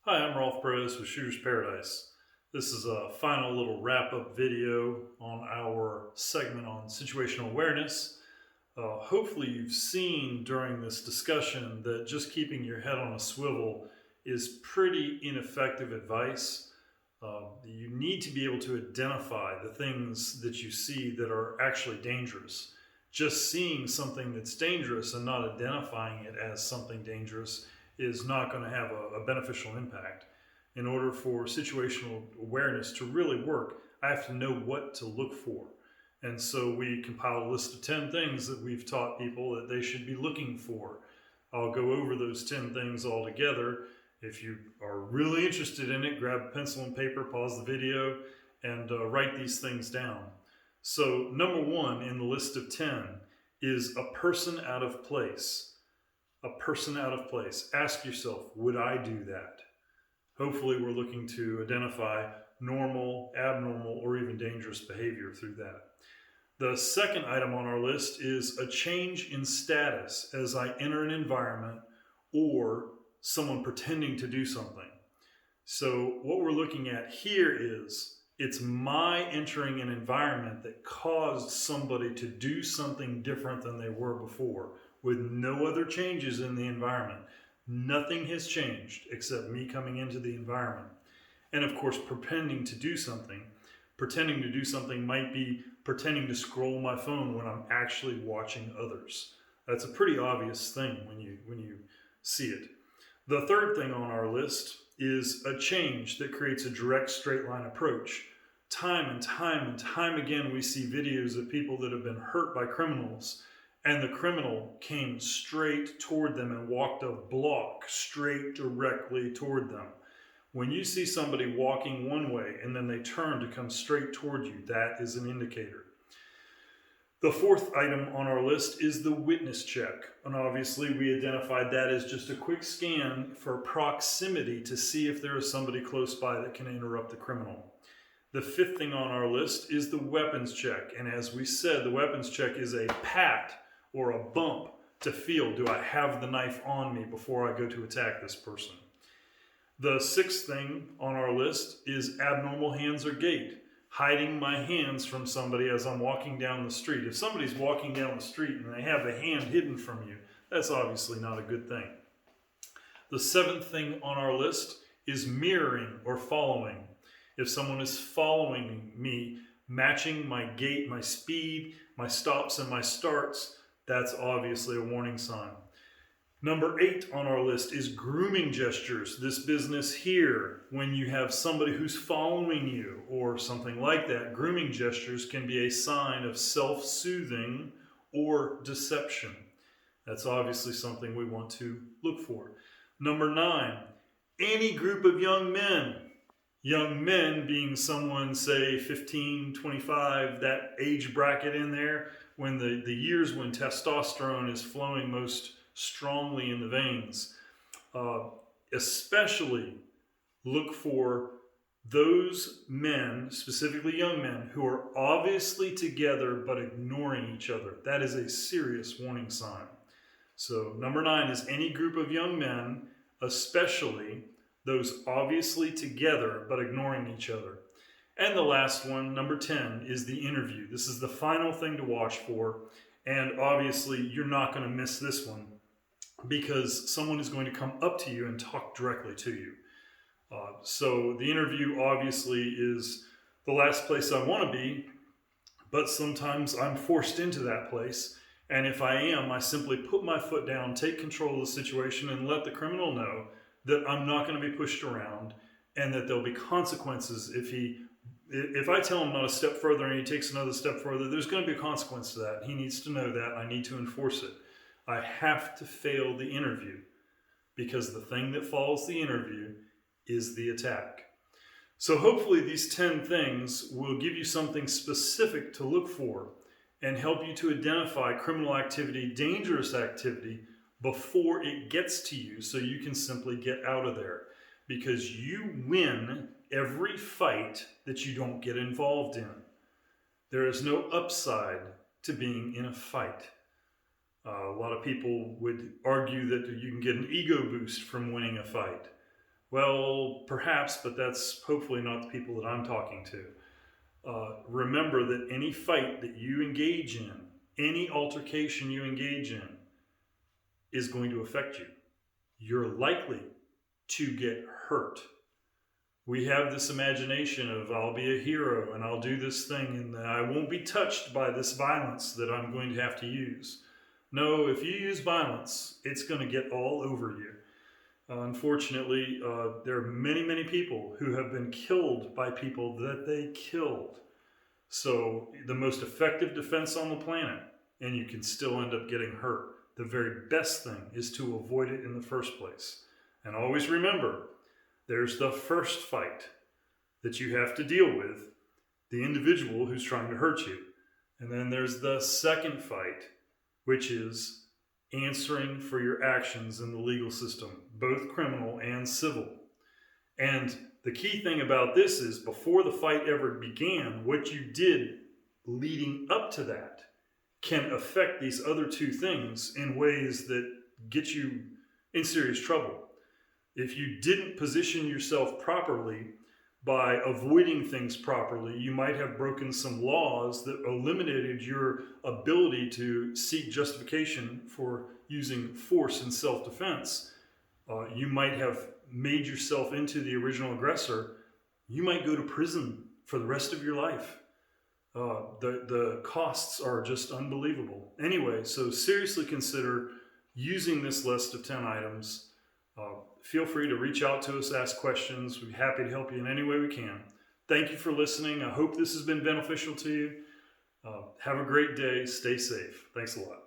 Hi, I'm Rolf Perez with Shooter's Paradise. This is a final little wrap-up video on our segment on situational awareness. Hopefully you've seen during this discussion that just keeping your head on a swivel is pretty ineffective advice. You need to be able to identify the things that you see that are actually dangerous. Just seeing something that's dangerous and not identifying it as something dangerous is not going to have a beneficial impact. In order for situational awareness to really work, I have to know what to look for. And so we compiled a list of 10 things that we've taught people that they should be looking for. I'll go over those 10 things all together. If you are really interested in it, grab a pencil and paper, pause the video, and write these things down. So, number one in the list of 10 is a person out of place. A person out of place. Ask yourself, would I do that? Hopefully, we're looking to identify normal, abnormal, or even dangerous behavior through that. The second item on our list is a change in status as I enter an environment or someone pretending to do something. So what we're looking at here is it's my entering an environment that caused somebody to do something different than they were before with no other changes in the environment. Nothing has changed except me coming into the environment. And of course, pretending to do something. Pretending to do something might be pretending to scroll my phone when I'm actually watching others. That's a pretty obvious thing when you see it. The third thing on our list is a change that creates a direct straight line approach. Time and time and time again, we see videos of people that have been hurt by criminals, and the criminal came straight toward them and walked a block straight directly toward them. When you see somebody walking one way and then they turn to come straight toward you, that is an indicator. The fourth item on our list is the witness check. And obviously we identified that as just a quick scan for proximity to see if there is somebody close by that can interrupt the criminal. The fifth thing on our list is the weapons check. And as we said, the weapons check is a pat or a bump to feel, do I have the knife on me before I go to attack this person? The sixth thing on our list is abnormal hands or gait. Hiding my hands from somebody as I'm walking down the street. If somebody's walking down the street and they have the hand hidden from you, that's obviously not a good thing. The seventh thing on our list is mirroring or following. If someone is following me, matching my gait, my speed, my stops and my starts, that's obviously a warning sign. Number 8 on our list is grooming gestures. This business here, when you have somebody who's following you or something like that, grooming gestures can be a sign of self-soothing or deception. That's obviously something we want to look for. Number 9, any group of young men. Young men being someone, say, 15, 25, that age bracket in there, when the years when testosterone is flowing most strongly in the veins. Especially look for those men, specifically young men, who are obviously together but ignoring each other. That is a serious warning sign. So number 9 is any group of young men, especially those obviously together but ignoring each other. And the last one, number 10, is the interview. This is the final thing to watch for. And obviously you're not going to miss this one, because someone is going to come up to you and talk directly to you. So the interview obviously is the last place I want to be, but sometimes I'm forced into that place. And if I am, I simply put my foot down, take control of the situation, and let the criminal know that I'm not going to be pushed around and that there'll be consequences if I tell him not a step further and he takes another step further. There's going to be a consequence to that. He needs to know that, and I need to enforce it. I have to fail the interview, because the thing that follows the interview is the attack. So hopefully these 10 things will give you something specific to look for and help you to identify criminal activity, dangerous activity, before it gets to you, so you can simply get out of there. Because you win every fight that you don't get involved in. There is no upside to being in a fight. A lot of people would argue that you can get an ego boost from winning a fight. Well, perhaps, but that's hopefully not the people that I'm talking to. Remember that any fight that you engage in, any altercation you engage in, is going to affect you. You're likely to get hurt. We have this imagination of I'll be a hero and I'll do this thing and I won't be touched by this violence that I'm going to have to use. No, if you use violence, it's going to get all over you. Unfortunately, there are many, many people who have been killed by people that they killed. So the most effective defense on the planet, and you can still end up getting hurt. The very best thing is to avoid it in the first place. And always remember, there's the first fight that you have to deal with, the individual who's trying to hurt you. And then there's the second fight, which is answering for your actions in the legal system, both criminal and civil. And the key thing about this is before the fight ever began, what you did leading up to that can affect these other two things in ways that get you in serious trouble. If you didn't position yourself properly by avoiding things properly, you might have broken some laws that eliminated your ability to seek justification for using force in self-defense. You might have made yourself into the original aggressor. You might go to prison for the rest of your life. The costs are just unbelievable. Anyway, so seriously consider using this list of 10 items. Feel free to reach out to us, ask questions. We'd be happy to help you in any way we can. Thank you for listening. I hope this has been beneficial to you. Have a great day. Stay safe. Thanks a lot.